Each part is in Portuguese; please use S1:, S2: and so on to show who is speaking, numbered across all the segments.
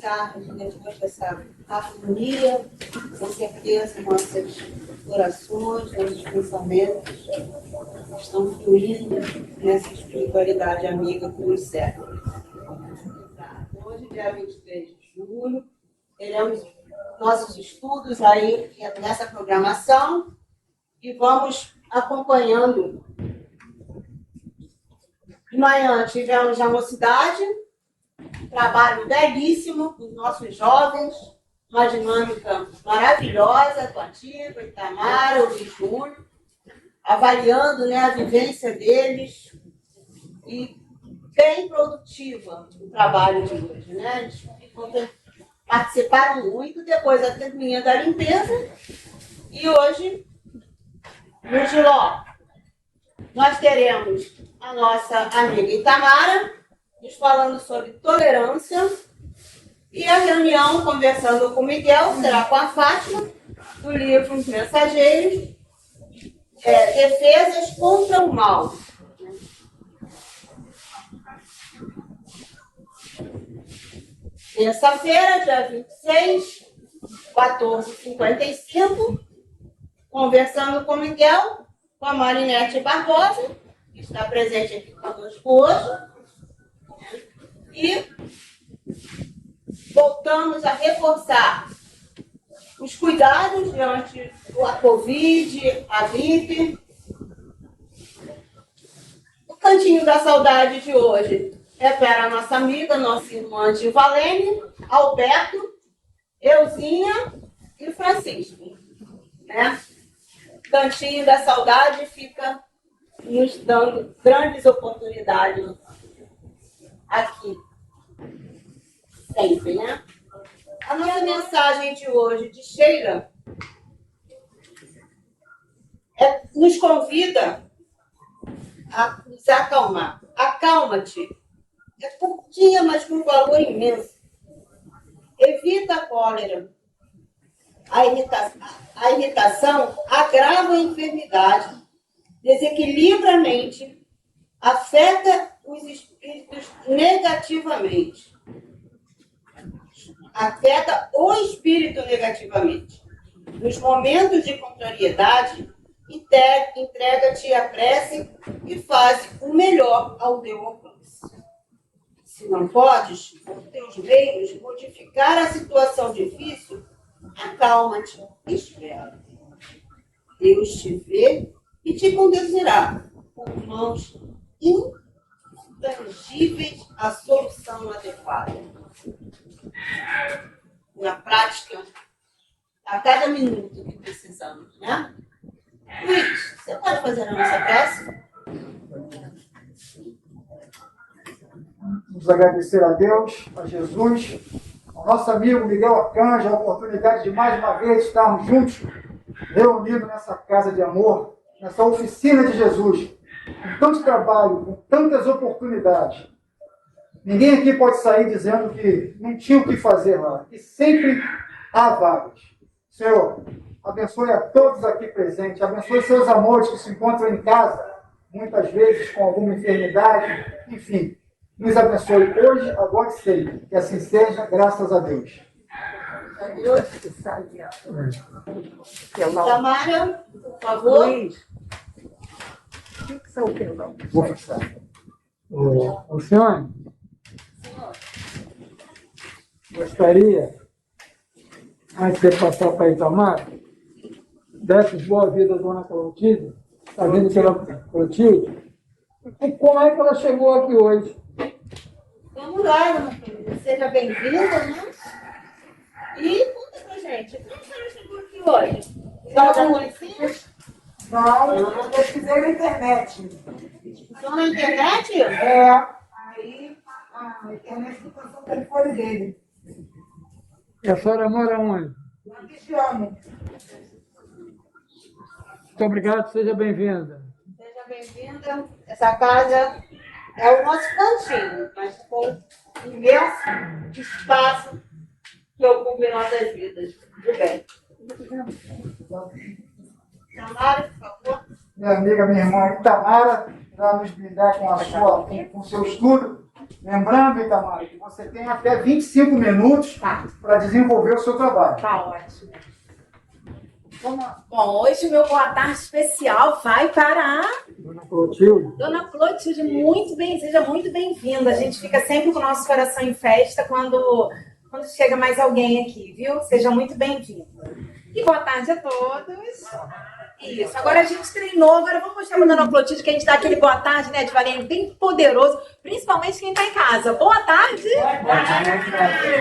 S1: tarde, depois dessa harmonia, com certeza nossas orações, nossos pensamentos estão fluindo nessa espiritualidade amiga que nos serve. Hoje, dia 23 de julho, teremos nossos estudos aí nessa programação e vamos acompanhando. De manhã tivemos a mocidade, trabalho belíssimo com os nossos jovens, uma dinâmica maravilhosa com a Tia, com a Itamara, o Luiz Júnior, avaliando, né, a vivência deles e bem produtiva o trabalho de hoje, né? Eles participaram muito, depois a termininha da limpeza e hoje, no Giló, nós teremos a nossa amiga Itamara nos falando sobre tolerância e a reunião, conversando com o Miguel, será com a Fátima, do livro Mensageiros, Defesas contra o Mal. Terça-feira, dia 26, 14h55, conversando com o Miguel, com a Marinete Barbosa, que está presente aqui conosco hoje, e voltamos a reforçar os cuidados diante da Covid, a gripe. O Cantinho da Saudade de hoje é para a nossa amiga, nossa irmã de Valene, Alberto, Euzinha e Francisco. Né? O Cantinho da Saudade fica nos dando grandes oportunidades aqui. Sempre, né? A nossa mensagem de hoje, de Sheila, nos convida a nos acalmar. Acalma-te. É curtinha, mas com valor imenso. Evita a cólera. A irritação agrava a enfermidade, desequilibra a mente, afeta os espíritos negativamente. Afeta o espírito negativamente. Nos momentos de contrariedade, entrega-te à prece e faz o melhor ao teu alcance. Se não podes, por teus meios, modificar a situação difícil, acalma-te, espera. Deus te vê e te conduzirá com mãos intangíveis à solução adequada. Na prática, a cada minuto que precisamos, né? Luiz, você pode fazer a nossa prece?
S2: Vamos agradecer a Deus, a Jesus, ao nosso amigo Miguel Arcanjo, a oportunidade de mais uma vez estarmos juntos, reunidos nessa casa de amor, nessa oficina de Jesus, com tanto trabalho, com tantas oportunidades. Ninguém aqui pode sair dizendo que não tinha o que fazer lá, que sempre há vagas. Senhor, abençoe a todos aqui presentes, abençoe seus amores que se encontram em casa, muitas vezes com alguma enfermidade, enfim. Nos abençoe hoje, agora e sempre. Que assim seja, graças a Deus.
S1: Tamara, por favor.
S3: Luiz, o que são o perdão?
S2: Vou fixar.
S4: Luciane, gostaria, antes de passar para a Itamar, desse boa vida à dona Clotilde, está vindo pela Clotilde, e como é que ela chegou aqui hoje?
S1: Vamos lá, dona querida. Seja bem-vinda, né? E conta pra gente, como a senhora chegou aqui hoje? Só da conhecia?
S3: Não, eu pesquisei na internet.
S1: Só na internet?
S3: Aí a internet passou o telefone dele.
S4: E a senhora mora onde?
S3: Na Cristiano.
S4: Muito obrigado, seja bem-vinda.
S1: Seja bem-vinda. Essa casa é o nosso cantinho, mas com imenso espaço que ocupa em nossas vidas. Tudo bem. Tamara, por favor.
S2: Minha amiga, minha irmã Itamara, vai nos brindar com o seu estudo. Lembrando, Itamar, que você tem até 25 minutos
S1: Tá.
S2: para desenvolver o seu trabalho.
S1: Tá ótimo.
S2: Vamos lá.
S1: Bom, hoje o meu boa tarde especial vai para a
S4: Dona Clotilde.
S1: Dona Clotilde. Seja muito bem-vinda. A gente fica sempre com o nosso coração em festa quando chega mais alguém aqui, viu? Seja muito bem-vinda. E boa tarde a todos. Isso, agora a gente treinou, agora vamos mostrar para a Dona Clotilde que a gente dá aquele boa tarde, né, devagarinho, bem poderoso, principalmente quem está em casa. Boa tarde! Boa tarde!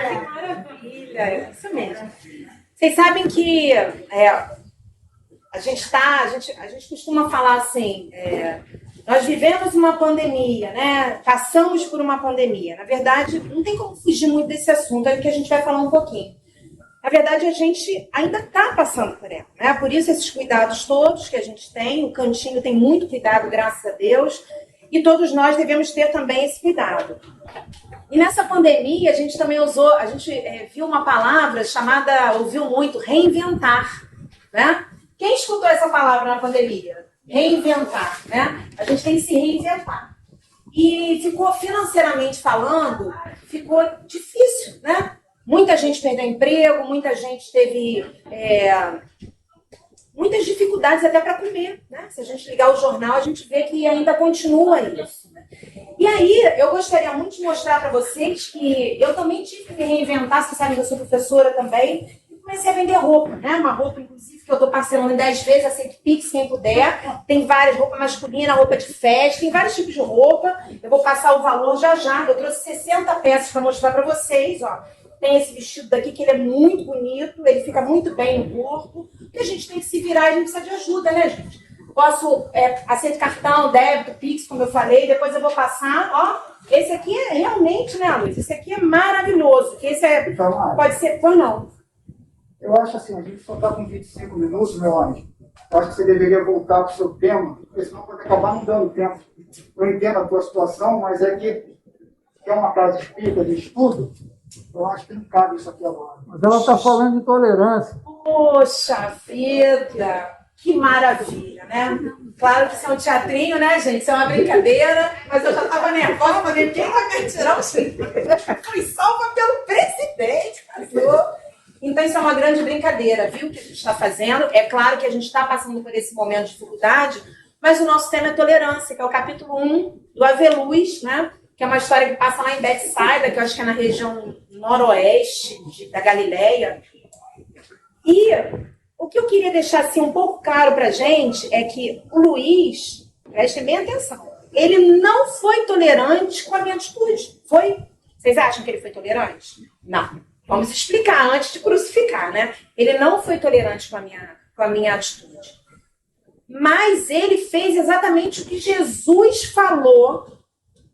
S1: Que maravilha, é isso mesmo. Vocês sabem que a gente costuma falar assim, nós vivemos uma pandemia, né? Passamos por uma pandemia. Na verdade, não tem como fugir muito desse assunto, é o que a gente vai falar um pouquinho. Na verdade, a gente ainda está passando por ela, né? Por isso, esses cuidados todos que a gente tem, o cantinho tem muito cuidado, graças a Deus, e todos nós devemos ter também esse cuidado. E nessa pandemia, a gente também viu uma palavra ouviu muito, reinventar, né? Quem escutou essa palavra na pandemia? Reinventar, né? A gente tem que se reinventar. E financeiramente falando, ficou difícil, né? Muita gente perdeu emprego, muita gente teve muitas dificuldades até para comer, né? Se a gente ligar o jornal, a gente vê que ainda continua isso. E aí, eu gostaria muito de mostrar para vocês que eu também tive que me reinventar, vocês sabem que eu sou professora também, e comecei a vender roupa, né? Uma roupa, inclusive, que eu estou parcelando em 10 vezes, aceito Pix, quem puder. Tem várias, roupa masculina, roupa de festa, tem vários tipos de roupa. Eu vou passar o valor já. Eu trouxe 60 peças para mostrar para vocês, ó. Tem esse vestido daqui que ele é muito bonito, ele fica muito bem no corpo. E a gente tem que se virar, a gente precisa de ajuda, né, gente? Posso aceito cartão, débito, Pix, como eu falei, depois eu vou passar, ó. Esse aqui é realmente, né, Luiz? Esse aqui é maravilhoso. Esse pode ser, pois não.
S2: Eu acho assim, a gente só está com 25 minutos, meu anjo. Eu acho que você deveria voltar para o seu tema, porque senão pode acabar não dando tempo. Eu entendo a tua situação, mas é que é uma casa espírita de estudo. Eu acho que não cabe isso aqui agora.
S4: Mas ela está falando de tolerância.
S1: Poxa vida, que maravilha, né? Claro que isso é um teatrinho, né, gente? Isso é uma brincadeira, mas eu já estava nervosa, falei, quem vai me tirar o chifre? Fui salva pelo presidente, passou. Então, isso é uma grande brincadeira, viu, que a gente está fazendo. É claro que a gente está passando por esse momento de dificuldade, mas o nosso tema é tolerância, que é o capítulo 1 do Ave Luz, né? Que é uma história que passa lá em Betsaida, que eu acho que é na região noroeste da Galileia. E o que eu queria deixar assim, um pouco claro para a gente é que o Luiz, prestem bem atenção, ele não foi tolerante com a minha atitude. Foi? Vocês acham que ele foi tolerante? Não. Vamos explicar antes de crucificar, né? Ele não foi tolerante com a minha atitude. Mas ele fez exatamente o que Jesus falou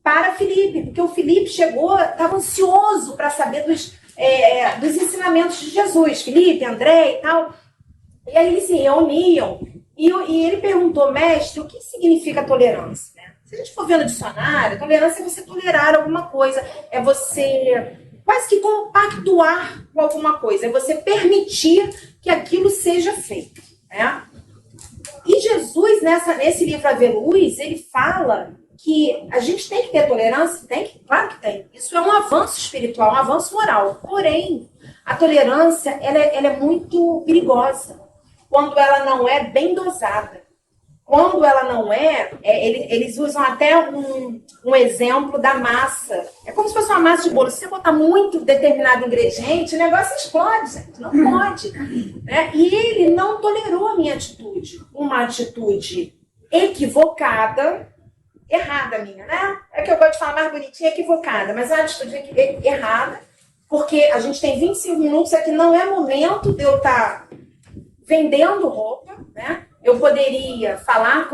S1: para Filipe, porque o Filipe chegou, estava ansioso para saber dos ensinamentos de Jesus, Filipe, André e tal. E aí eles se reuniam e ele perguntou, mestre, o que significa tolerância? Né? Se a gente for ver no dicionário, tolerância é você tolerar alguma coisa, é você quase que compactuar com alguma coisa, é você permitir que aquilo seja feito. Né? E Jesus, nesse livro Ave Luz, ele fala que a gente tem que ter tolerância? Claro que tem. Isso é um avanço espiritual, um avanço moral. Porém, a tolerância ela é muito perigosa quando ela não é bem dosada. Quando ela não eles usam até um exemplo da massa. É como se fosse uma massa de bolo. Se você botar muito determinado ingrediente, o negócio explode, gente. Não pode. Né? E ele não tolerou a minha atitude. Uma atitude equivocada, errada minha, né? É que eu gosto de falar mais bonitinha, equivocada, mas é uma atitude errada, porque a gente tem 25 minutos, aqui não é momento de eu estar vendendo roupa, né? Eu poderia falar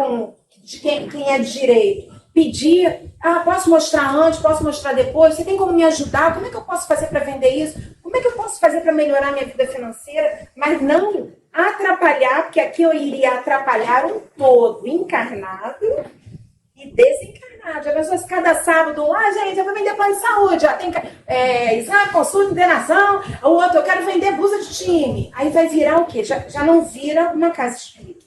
S1: de quem é de direito, pedir, posso mostrar antes, posso mostrar depois, você tem como me ajudar? Como é que eu posso fazer para vender isso? Como é que eu posso fazer para melhorar minha vida financeira? Mas não atrapalhar, porque aqui eu iria atrapalhar um todo encarnado e desencarnado. Já pensou se cada sábado, gente, eu vou vender plano de saúde, já tem exame, consulta, internação, o outro, eu quero vender blusa de time. Aí vai virar o quê? Já não vira uma casa espírita.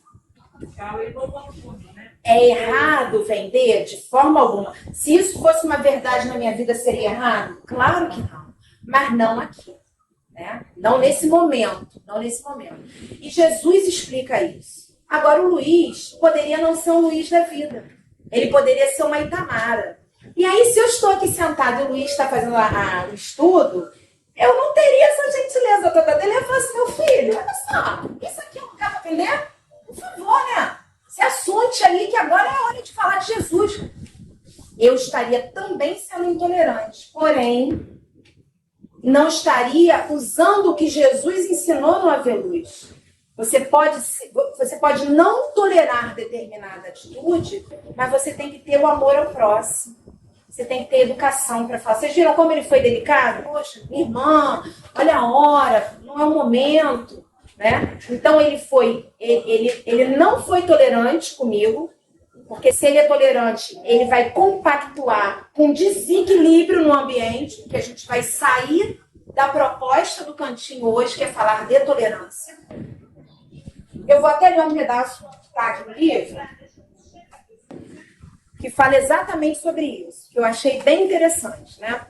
S5: É errado vender? De forma alguma. Se isso fosse uma verdade na minha vida, seria errado? Claro que não. Mas não aqui. Né? Não nesse momento. Não nesse momento. E Jesus explica isso. Agora, o Luiz poderia não ser um Luiz da vida. Ele poderia ser uma Itamara. E aí, se eu estou aqui sentado e o Luiz está fazendo o estudo, eu não teria essa gentileza toda dele. Eu falo assim, meu filho, olha só, isso aqui é um lugar para vender? Por favor, né? Se assunte ali que agora é a hora de falar de Jesus. Eu estaria também sendo intolerante. Porém, não estaria usando o que Jesus ensinou no Haver Luz. Você pode não tolerar determinada atitude, mas você tem que ter o amor ao próximo. Você tem que ter educação para falar. Vocês viram como ele foi delicado? Poxa, minha irmã, olha a hora, não é o momento. Né? Então, ele não foi tolerante comigo, porque se ele é tolerante, ele vai compactuar com desequilíbrio no ambiente, porque a gente vai sair da proposta do cantinho hoje, que é falar de tolerância. Eu vou até ler um pedaço que está aqui no livro, que fala exatamente sobre isso, que eu achei bem interessante. Né?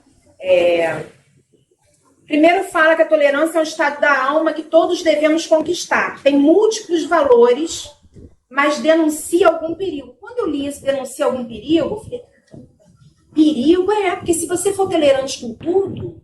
S5: Primeiro fala que a tolerância é um estado da alma que todos devemos conquistar. Tem múltiplos valores, mas denuncia algum perigo. Quando eu li isso, denuncia algum perigo, eu falei, perigo porque se você for tolerante com tudo,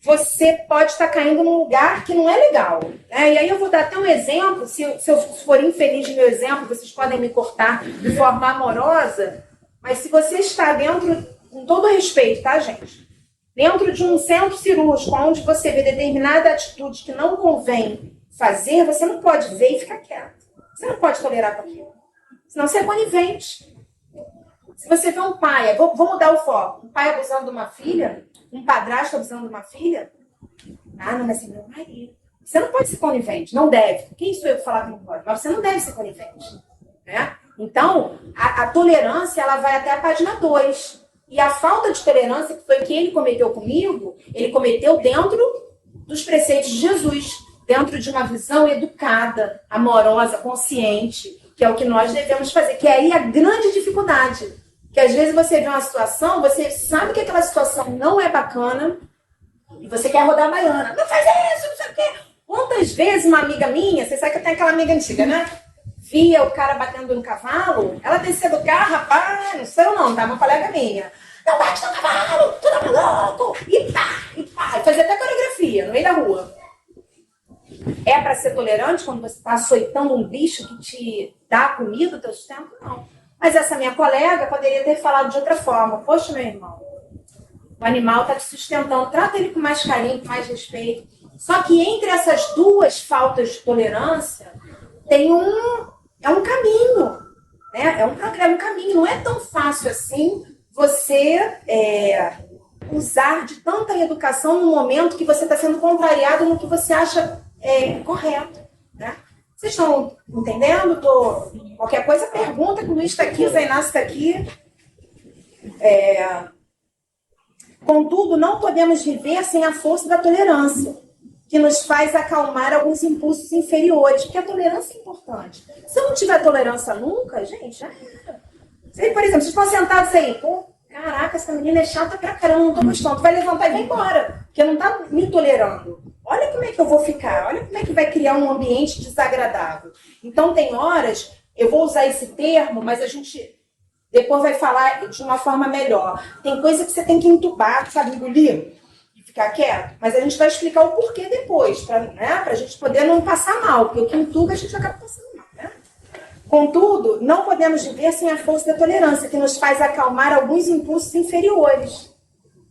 S5: você pode estar caindo num lugar que não é legal. Né? E aí eu vou dar até um exemplo, se eu for infeliz no meu exemplo, vocês podem me cortar de forma amorosa, mas se você está dentro, com todo respeito, tá, gente? Dentro de um centro cirúrgico, onde você vê determinada atitude que não convém fazer, você não pode ver e ficar quieto. Você não pode tolerar com aquilo. Senão você é conivente. Se você vê um pai, vou mudar o foco, um pai abusando de uma filha, um padrasto abusando de uma filha, não, mas é meu marido. Você não pode ser conivente, não deve. Quem sou eu para falar que não pode? Mas você não deve ser conivente. Né? Então, a tolerância ela vai até a página 2. E a falta de tolerância, que foi o que ele cometeu comigo, ele cometeu dentro dos preceitos de Jesus, dentro de uma visão educada, amorosa, consciente, que é o que nós devemos fazer, que é aí a grande dificuldade. Que às vezes você vê uma situação, você sabe que aquela situação não é bacana, e você quer rodar a baiana. Não faz isso, não sei o quê. Quantas vezes uma amiga minha, você sabe que eu tenho aquela amiga antiga, né? Via o cara batendo no cavalo, ela descia do carro, rapaz, não sei eu não, tá? Uma colega minha. Não bate no cavalo, tu tá maluco! E pá, fazia até coreografia no meio da rua. É para ser tolerante quando você está açoitando um bicho que te dá comida, o teu sustento? Não. Mas essa minha colega poderia ter falado de outra forma. Poxa, meu irmão, o animal está te sustentando, trata ele com mais carinho, com mais respeito. Só que entre essas duas faltas de tolerância, tem um caminho, né? É um programa, um caminho. Não é tão fácil assim você usar de tanta educação no momento que você está sendo contrariado no que você acha correto, né? Vocês estão entendendo? Qualquer coisa, pergunta, que o Luiz está aqui, o Zé Inácio está aqui. Contudo, não podemos viver sem a força da tolerância, que nos faz acalmar alguns impulsos inferiores, porque a tolerância é importante. Se eu não tiver tolerância nunca, gente, já era. Por exemplo, vocês estão sentados aí, pô, caraca, essa menina é chata pra caramba, não tô gostando. Tu vai levantar e vai embora, porque não tá me tolerando. Olha como é que eu vou ficar, olha como é que vai criar um ambiente desagradável. Então, tem horas, eu vou usar esse termo, mas a gente depois vai falar de uma forma melhor. Tem coisa que você tem que entubar, sabe, engolir e ficar quieto, mas a gente vai explicar o porquê depois, pra gente poder não passar mal, porque o que entuba a gente acaba passando mal, né? Contudo, não podemos viver sem a força da tolerância, que nos faz acalmar alguns impulsos inferiores.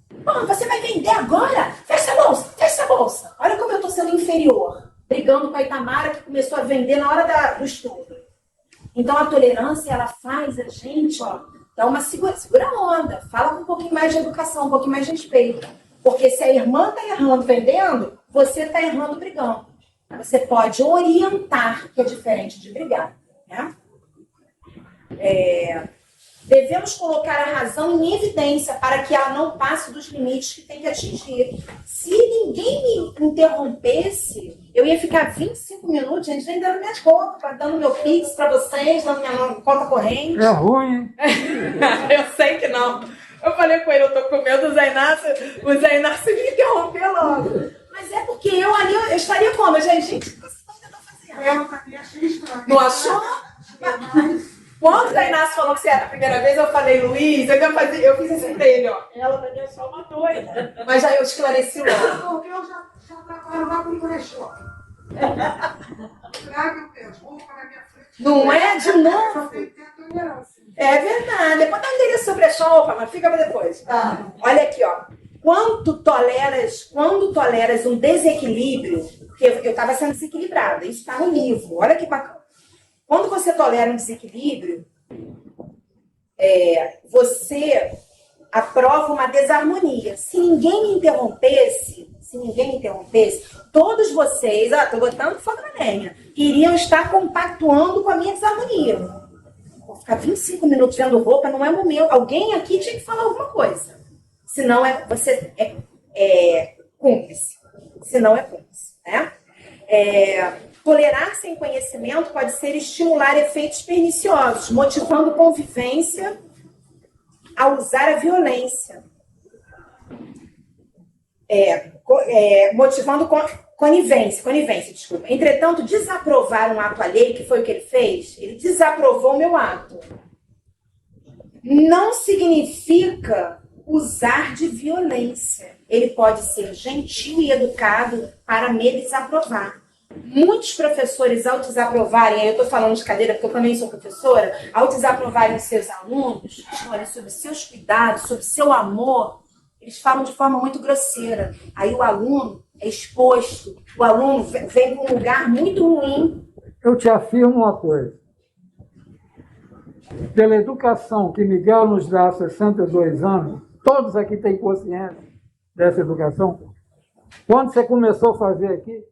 S5: Bom, você vai vender agora? Fecha a bolsa. Olha como eu estou sendo inferior, brigando com a Itamara, que começou a vender na hora do estudo. Então, a tolerância, ela faz a gente, dá uma segura a onda, fala com um pouquinho mais de educação, um pouquinho mais de respeito. Porque se a irmã está errando vendendo, você está errando brigando. Você pode orientar, que é diferente de brigar. Né? Devemos colocar a razão em evidência para que ela não passe dos limites que tem que atingir. Se ninguém me interrompesse, Eu ia ficar 25 minutos, gente, vendendo minhas roupas, dando meu Pix para vocês, dando minha conta corrente.
S4: É ruim, hein?
S5: Eu sei que não. Eu falei com ele, eu tô com medo do Zé Inácio me interromper logo. Mas é porque eu ali, eu estaria como, gente? O que vocês estão tentando fazer?
S3: Eu também achei estranho.
S5: Não achou? Quando o Zé Inácio falou que você era a primeira vez, eu falei, Luiz, eu fiz assim pra ele, ó. Ela pra mim é só uma doida. Mas já eu esclareci logo.
S3: Porque eu já trabalho lá com brechó. Traga o pé, roupa na minha frente.
S5: Não é de
S3: Só
S5: novo?
S3: tem que ter tolerância.
S5: É verdade. Depois dá um endereço sobre a chopa, mas fica pra depois. Olha aqui, ó. Quando toleras um desequilíbrio, porque eu estava sendo desequilibrada, isso está no livro, olha que bacana. Quando você tolera um desequilíbrio, você aprova uma desarmonia. Se ninguém me interrompesse, todos vocês, estou botando fogo na lenha, iriam estar compactuando com a minha desarmonia. Vou ficar 25 minutos vendo roupa, não é momento. Alguém aqui tinha que falar alguma coisa. Senão você é cúmplice. Senão é cúmplice, né? Tolerar sem conhecimento pode ser estimular efeitos perniciosos, motivando convivência a usar a violência. Motivando conivência, desculpa. Entretanto, desaprovar um ato alheio, que foi o que ele fez, ele desaprovou o meu ato. Não significa usar de violência. Ele pode ser gentil e educado para me desaprovar. Muitos professores, ao desaprovarem, aí eu estou falando de cadeira porque eu também sou professora, ao desaprovarem seus alunos, olha, sobre seus cuidados, sobre seu amor, eles falam de forma muito grosseira. Aí o aluno é exposto, o aluno vem para um lugar muito ruim.
S4: Eu te afirmo uma coisa. Pela educação que Miguel nos dá há 62 anos, todos aqui têm consciência dessa educação. Quando você começou a fazer aqui,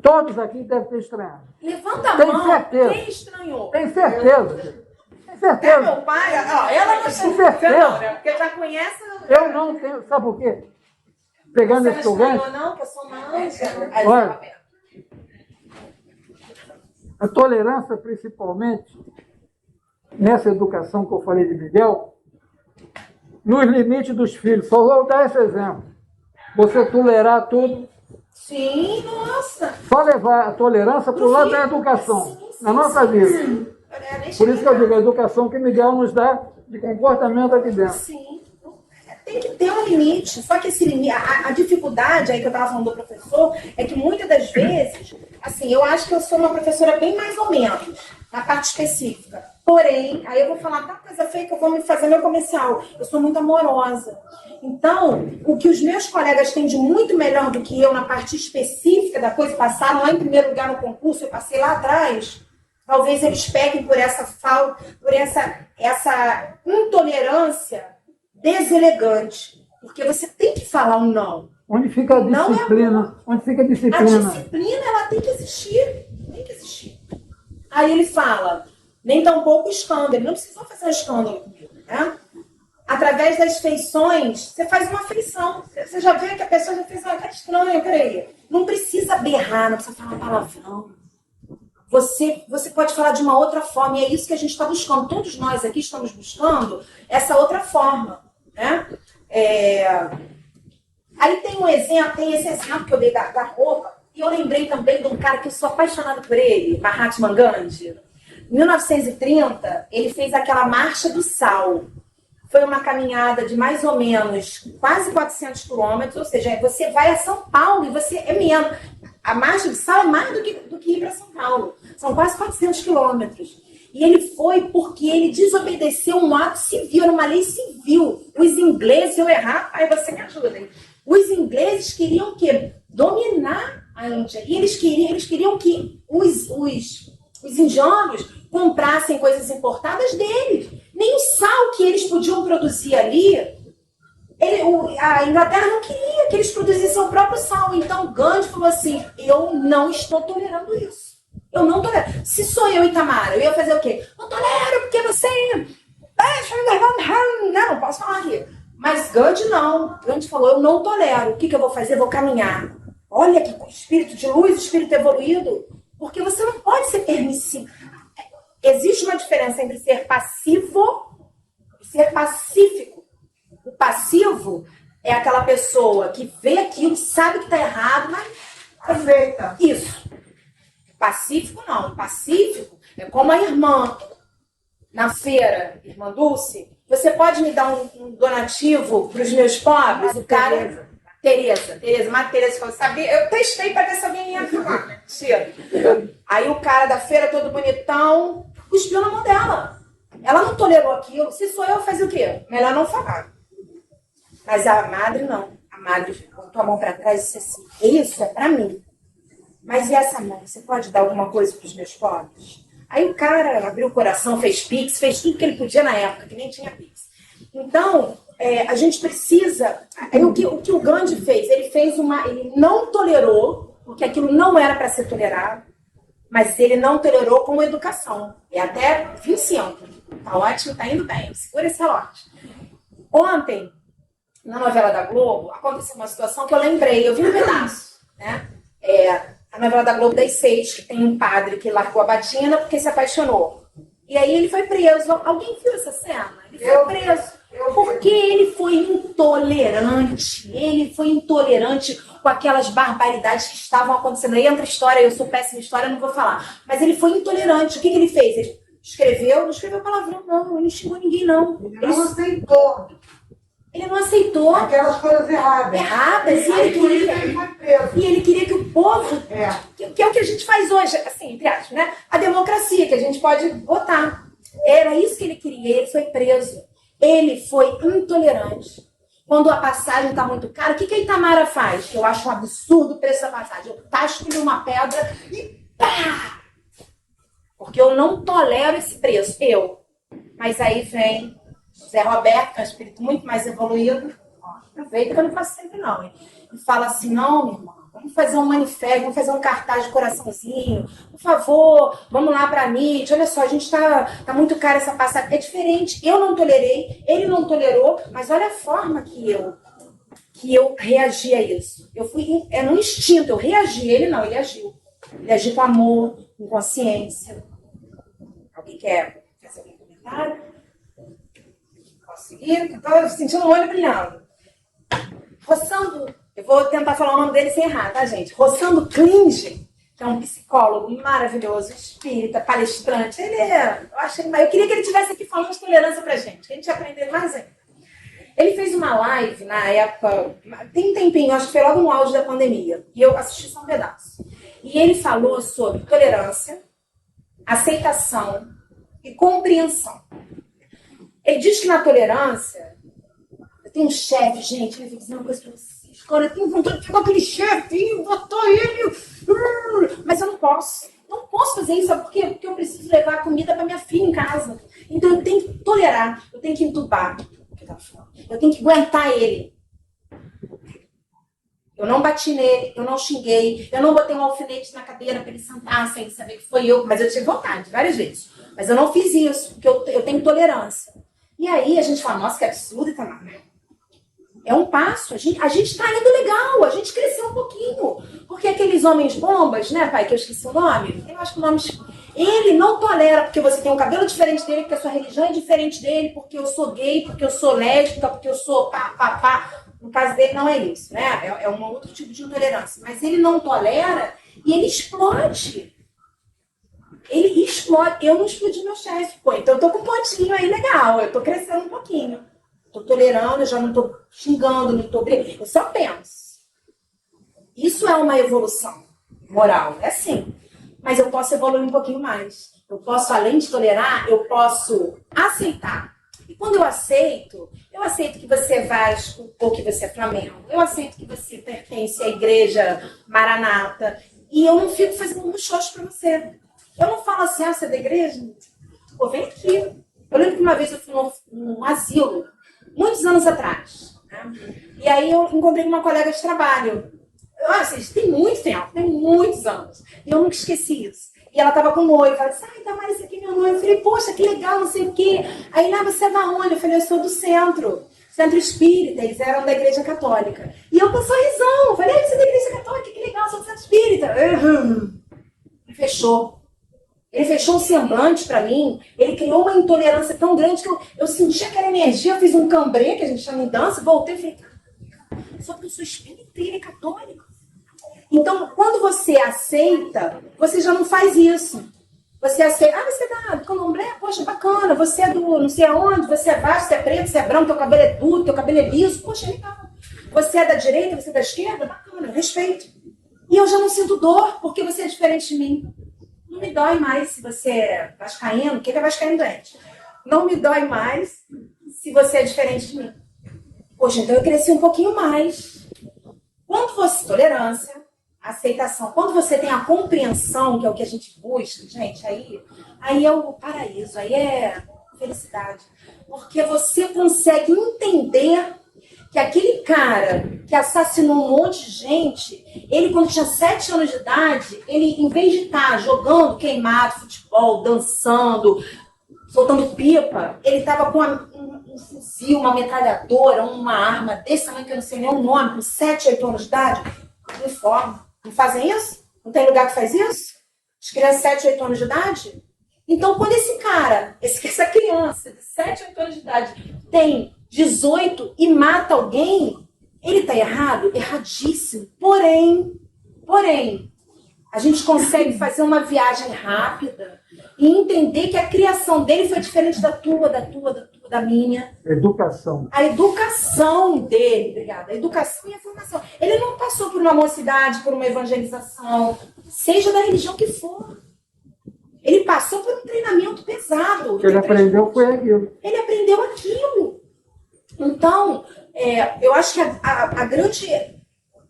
S4: todos aqui devem ter estranhado.
S5: Levanta a
S4: Tem
S5: mão.
S4: certeza.
S5: Quem estranhou?
S4: Tem certeza. Tem
S5: É
S4: certeza.
S5: meu pai? Ela não
S4: Com certeza.
S5: não, né? Porque já conhece.
S4: Eu não tenho. Sabe por quê? Pegando
S5: Você
S4: esse
S5: não
S4: teu gancho,
S5: estranhou, não? Que eu sou uma anja.
S4: Olha. a tolerância, principalmente, nessa educação que eu falei de Miguel, nos limites dos filhos. Só vou dar esse exemplo. Você tolerar tudo,
S5: Sim, nossa.
S4: só levar a tolerância para o lado da educação, na nossa vida. Por isso que eu digo, a educação que Miguel nos dá de comportamento aqui dentro.
S5: Sim. Tem que ter um limite. Só que esse limite, a dificuldade aí que eu estava falando do professor, é que muitas das vezes, assim, eu acho que eu sou uma professora bem mais ou menos, na parte específica. Porém, aí eu vou falar tanta coisa feia que eu vou me fazer meu comercial. Eu sou muito amorosa. Então, o que os meus colegas têm de muito melhor do que eu na parte específica da coisa, passaram lá em primeiro lugar no concurso, eu passei lá atrás, talvez eles peguem por essa falta, por essa intolerância deselegante. Porque você tem que falar um não.
S4: Onde fica a
S5: Não é
S4: disciplina? Onde fica a
S5: A
S4: disciplina?
S5: disciplina, ela tem que existir. Tem que existir. Aí ele fala, nem tão pouco escândalo. Ele não precisou fazer um escândalo comigo, né? Através das feições, você faz uma feição. Você já vê que a pessoa já fez, tá estranho, peraí. Não precisa berrar, não precisa falar palavrão. Você pode falar de uma outra forma, e é isso que a gente está buscando. Todos nós aqui estamos buscando essa outra forma, né? Aí tem um exemplo, tem esse exemplo que eu dei da roupa, e eu lembrei também de um cara que eu sou apaixonada por ele, Mahatma Gandhi. Em 1930, ele fez aquela Marcha do Sal. Foi uma caminhada de mais ou menos quase 400 quilômetros, ou seja, você vai a São Paulo e você é menos. A Marcha do Sal é mais do que ir para São Paulo. São quase 400 quilômetros. E ele foi porque ele desobedeceu um ato civil, era uma lei civil. Os ingleses, se eu errar, aí você me ajuda. Hein? Os ingleses queriam o quê? Dominar a Índia. E eles queriam que os indianos comprassem coisas importadas deles. Nem o sal que eles podiam produzir ali, a Inglaterra não queria que eles produzissem o próprio sal. Então Gandhi falou assim, eu não estou tolerando isso. Eu não tolero. Se sou eu e Tamara, eu ia fazer o quê? Não tolero, porque você... Não posso falar aqui. Mas Gandhi não. Gandhi falou, eu não tolero. O que eu vou fazer? Eu vou caminhar. Olha que espírito de luz, espírito evoluído. Porque você não pode ser permissivo. Existe uma diferença entre ser passivo e ser pacífico. O passivo é aquela pessoa que vê aquilo, sabe que está errado, mas
S3: Aceita.
S5: isso. Pacífico não. Pacífico é como a irmã na feira, irmã Dulce. Você pode me dar um donativo para os meus pobres? O cara... Tereza, mas Tereza falou, sabia? Eu testei para ver se alguém ia filmar, né? Mentira. Aí o cara da feira, todo bonitão, cuspiu na mão dela. Ela não tolerou aquilo. Se sou eu, fazer o quê? Melhor não falar. Mas a madre não. A madre botou a mão para trás e disse assim, isso é para mim. Mas e essa mão? Você pode dar alguma coisa para os meus pobres? Aí o cara abriu o coração, fez pix, fez tudo que ele podia na época, que nem tinha pix. Então, a gente precisa... O que o Gandhi fez? Ele não tolerou, porque aquilo não era para ser tolerado, mas ele não tolerou como educação. É até 25. Tá ótimo, tá indo bem. Segura esse relógio. Ontem, na novela da Globo, aconteceu uma situação que eu lembrei, eu vi um pedaço, né? A novela da Globo das 6, que tem um padre que largou a batina porque se apaixonou. E aí ele foi preso. Alguém viu essa cena? Ele foi preso. Porque ele foi intolerante. Ele foi intolerante com aquelas barbaridades que estavam acontecendo. Aí entra a história, eu sou péssima em história, não vou falar. Mas ele foi intolerante. O que ele fez? Ele não escreveu palavrão, não. Ele não xingou ninguém, não.
S3: Ele não aceitou
S5: Ele não aceitou.
S3: aquelas coisas erradas.
S5: Erradas.
S3: Ele foi preso.
S5: E ele queria que o povo...
S3: É.
S5: Que é o que a gente faz hoje, assim, entre aspas, né? A democracia, que a gente pode votar. Era isso que ele queria. Ele foi preso. Ele foi intolerante. Quando a passagem está muito cara, o que a Itamara faz? Que eu acho um absurdo o preço da passagem. Eu tasco-lhe uma pedra e pá! Porque eu não tolero esse preço. Mas aí vem Zé Roberto, que é um espírito muito mais evoluído. Aproveita que eu não faço sempre não. Hein? E fala assim, não, minha irmã, vamos fazer um manifesto, vamos fazer um cartaz de coraçãozinho. Por favor, vamos lá para a Nietzsche. Olha só, a gente tá muito caro essa passagem. É diferente. Eu não tolerei, ele não tolerou, mas olha a forma que eu reagi a isso. Eu fui no instinto, eu reagi. Ele não, ele agiu. Ele agiu com amor, com consciência. Alguém quer fazer algum comentário? Posso seguir? Estou sentindo o olho brilhando. Roçando, eu vou tentar falar o nome dele sem errar, tá, gente? Roçando Klinge, que é um psicólogo maravilhoso, espírita, palestrante. Eu queria que ele estivesse aqui falando de tolerância pra gente, que a gente ia aprender mais ainda. Ele fez uma live na época, tem um tempinho, acho que foi logo no auge da pandemia, e eu assisti só um pedaço. E ele falou sobre tolerância, aceitação e compreensão. Ele diz que na tolerância, eu tenho um chefe, gente, ele vai dizer uma coisa pra vocês. Cara, eu tenho vontade de pegar aquele chefe e botar ele. Mas eu não posso. Não posso fazer isso, sabe por quê? Porque eu preciso levar a comida para minha filha em casa. Então eu tenho que tolerar, eu tenho que entubar. Eu tenho que aguentar ele. Eu não bati nele, eu não xinguei, eu não botei um alfinete na cadeira para ele sentar sem saber que foi eu, mas eu tive vontade, várias vezes. Mas eu não fiz isso, porque eu tenho tolerância. E aí a gente fala, nossa, que absurdo, Itamara. É um passo, a gente está indo legal, a gente cresceu um pouquinho. Porque aqueles homens bombas, né, pai, que eu esqueci o nome, eu acho que o nome... Ele não tolera porque você tem um cabelo diferente dele, porque a sua religião é diferente dele, porque eu sou gay, porque eu sou lésbica, porque eu sou pá. No caso dele não é isso, né? É um outro tipo de intolerância. Mas ele não tolera e ele explode. Ele explode. Eu não explodi meu chefe, pô. Então eu tô com um pontinho aí legal, eu tô crescendo um pouquinho. Tô tolerando, eu já não tô xingando, não tô brigando. Eu só penso. Isso é uma evolução moral, é assim. Mas eu posso evoluir um pouquinho mais. Eu posso, além de tolerar, eu posso aceitar. E quando eu aceito que você é Vasco ou que você é Flamengo. Eu aceito que você pertence à igreja Maranata. E eu não fico fazendo um xoxo pra você. Eu não falo assim, você é da igreja? Pô, vem aqui. Eu lembro que uma vez eu fui num asilo, muitos anos atrás. Né? E aí eu encontrei uma colega de trabalho. Tem muito tempo, tem muitos anos. E eu nunca esqueci isso. E ela tava com noivo. Ela disse, Itamara, esse aqui é meu noivo. Eu falei, poxa, que legal, não sei o quê. Aí, você é da onde? Eu falei, eu sou do centro. centro espírita, eles eram da igreja católica. E eu com um sorrisão, eu falei, você é da igreja católica, que legal, sou do centro espírita. Ele fechou. Ele fechou um semblante para mim, ele criou uma intolerância tão grande que eu senti aquela energia, eu fiz um cambrê, que a gente chama em dança, voltei e falei, só porque eu sou espírita e ele é católico. Então, quando você aceita, você já não faz isso. Você aceita, você é do candomblé? Poxa, bacana, você é do não sei aonde, você é baixo, você é preto, você é branco, teu cabelo é duro, teu cabelo é liso, poxa, legal. Você é da direita, você é da esquerda? Bacana, respeito. E eu já não sinto dor, porque você é diferente de mim. Não me dói mais se você é vascaíno, o que é vascaíno doente? Não me dói mais se você é diferente de mim. Poxa, então eu cresci um pouquinho mais. Quando você... Tolerância, aceitação. Quando você tem a compreensão, que é o que a gente busca, gente, aí é o paraíso, aí é felicidade. Porque você consegue entender que aquele cara que assassinou um monte de gente, ele quando tinha 7 anos de idade, ele em vez de estar jogando queimado, futebol, dançando, soltando pipa, ele estava com um fuzil, uma metralhadora, uma arma desse tamanho que eu não sei nem o nome, com 7, 8 anos de idade, uniforme. Não fazem isso? Não tem lugar que faz isso? As crianças de 7, 8 anos de idade? Então, quando esse cara, essa criança de 7, 8 anos de idade tem 18 e mata alguém, ele está errado? Erradíssimo. Porém, a gente consegue fazer uma viagem rápida e entender que a criação dele foi diferente da tua, da minha.
S4: Educação.
S5: A educação dele, obrigada, a educação e a formação. Ele não passou por uma mocidade, por uma evangelização, seja da religião que for. Ele passou por um treinamento pesado.
S4: O que ele aprendeu foi aquilo.
S5: Ele aprendeu aquilo. Então, eu acho que a grande...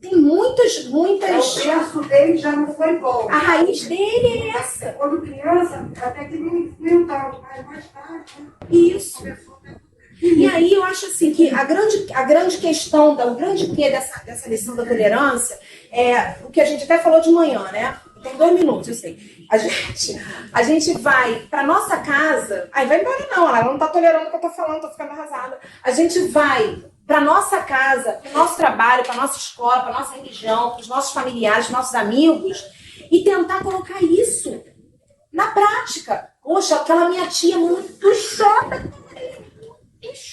S5: Tem muitas...
S3: O berço dele já não foi bom.
S5: A raiz dele é essa.
S3: Quando criança, até que não enfrentava, mas mais tarde, né?
S5: Isso. E aí eu acho assim que a grande questão, o grande quê dessa lição da tolerância é o que a gente até falou de manhã, né? Tem 2 minutos, eu sei. A gente vai para nossa casa. Aí vai embora não, ela não está tolerando o que eu estou falando, estou ficando arrasada. A gente vai para nossa casa, para o nosso trabalho, para nossa escola, para nossa religião, para os nossos familiares, nossos amigos, e tentar colocar isso na prática. Poxa, aquela minha tia muito chata,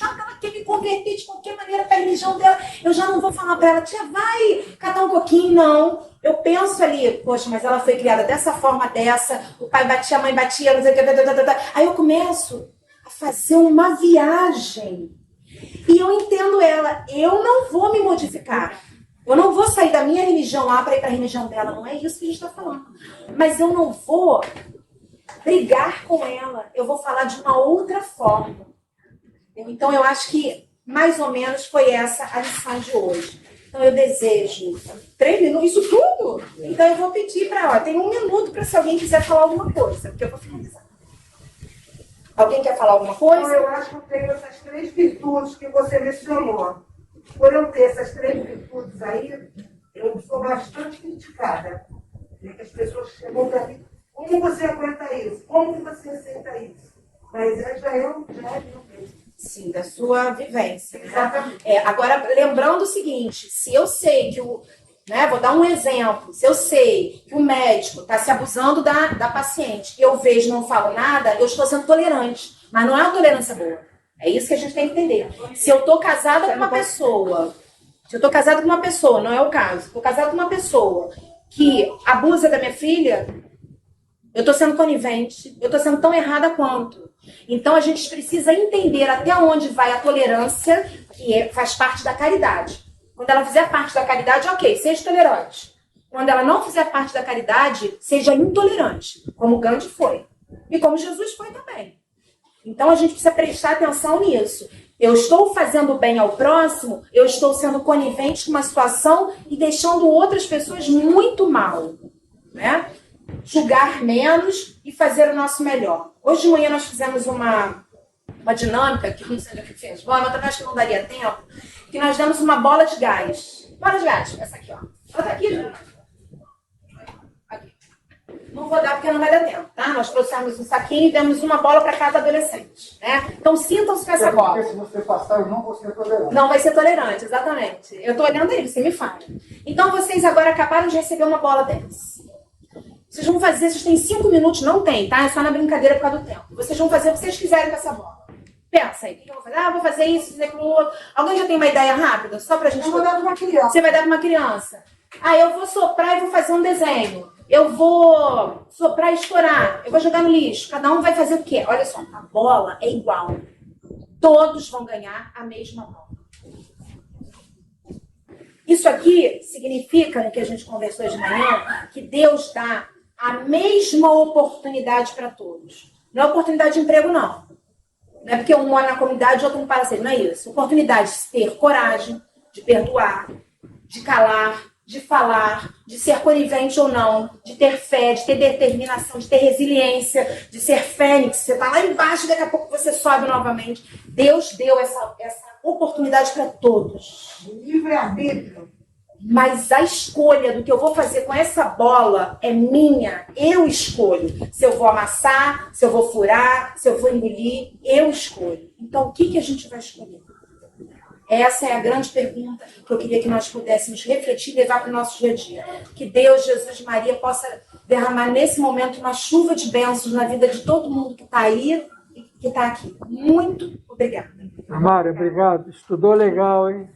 S5: ela quer me converter de qualquer maneira para a religião dela. Eu já não vou falar para ela, tia, vai catar um pouquinho, não. Eu penso ali, poxa, mas ela foi criada dessa forma, o pai batia, a mãe batia, não sei o que, aí eu começo a fazer uma viagem. E eu entendo ela, eu não vou me modificar. Eu não vou sair da minha religião lá para ir para a religião dela, não é isso que a gente está falando. Mas eu não vou brigar com ela, eu vou falar de uma outra forma. Então, eu acho que, mais ou menos, foi essa a lição de hoje. Então, eu desejo 3 minutos, isso tudo? Então, eu vou pedir para... Tem 1 minuto para se alguém quiser falar alguma coisa, porque eu vou finalizar. Alguém quer falar alguma coisa?
S3: Então, eu acho que eu tenho essas 3 virtudes que você mencionou. Por eu ter essas 3 virtudes aí, eu sou bastante criticada. As pessoas chegam para mim, como você aguenta isso? Como você aceita isso? Mas já é meu mesmo.
S5: Sim, da sua vivência.
S3: Exatamente.
S5: Agora, lembrando o seguinte, se eu sei que vou dar um exemplo, se eu sei que o médico está se abusando da paciente, eu vejo e não falo nada, eu estou sendo tolerante. Mas não é uma tolerância boa. É isso que a gente tem que entender. Se eu estou casada com uma pessoa, não é o caso, estou casada com uma pessoa que abusa da minha filha, eu estou sendo conivente, eu estou sendo tão errada quanto. Então, a gente precisa entender até onde vai a tolerância, que faz parte da caridade. Quando ela fizer parte da caridade, ok, seja tolerante. Quando ela não fizer parte da caridade, seja intolerante, como Gandhi foi. E como Jesus foi também. Então, a gente precisa prestar atenção nisso. Eu estou fazendo bem ao próximo, eu estou sendo conivente com uma situação e deixando outras pessoas muito mal, né? Julgar menos e fazer o nosso melhor. Hoje de manhã nós fizemos uma dinâmica, que não sei o que fez, bom, mas também acho que não daria tempo, que nós demos uma bola de gás. Bola de gás, essa aqui, ó. Ela tá aqui, Ju. Aqui. Não vou dar porque não vai dar tempo, tá? Nós trouxemos um saquinho e demos uma bola para cada adolescente, né? Então sintam-se com essa bola.
S2: Porque se você passar, eu não vou ser tolerante.
S5: Não vai ser tolerante, exatamente. Eu tô olhando ele, você me fala. Então vocês agora acabaram de receber uma bola dessa. Vocês vão fazer, vocês têm 5 minutos, não tem, tá? É só na brincadeira por causa do tempo. Vocês vão fazer o que vocês quiserem com essa bola. Pensa aí, o que eu vou fazer? Ah, vou fazer isso, fazer aquilo outro. Alguém já tem uma ideia rápida? Só pra gente...
S3: Eu vou dar para uma criança.
S5: Você vai dar pra uma criança. Ah, eu vou soprar e vou fazer um desenho. Eu vou soprar e estourar. Eu vou jogar no lixo. Cada um vai fazer o quê? Olha só, a bola é igual. Todos vão ganhar a mesma bola. Isso aqui significa, no que a gente conversou de manhã, que Deus dá a mesma oportunidade para todos. Não é oportunidade de emprego, não. Não é porque um mora na comunidade e outro não para ser. Não é isso. Oportunidade de ter coragem, de perdoar, de calar, de falar, de ser conivente ou não, de ter fé, de ter determinação, de ter resiliência, de ser fênix. Você está lá embaixo e daqui a pouco você sobe novamente. Deus deu essa oportunidade para todos.
S3: Livre-arbítrio.
S5: Mas a escolha do que eu vou fazer com essa bola é minha. Eu escolho. Se eu vou amassar, se eu vou furar, se eu vou engolir, eu escolho. Então, o que a gente vai escolher? Essa é a grande pergunta que eu queria que nós pudéssemos refletir e levar para o nosso dia a dia. Que Deus, Jesus e Maria possa derramar nesse momento uma chuva de bênçãos na vida de todo mundo que está aí e que está aqui. Muito obrigada.
S4: Mário, obrigado. Estudou legal, hein?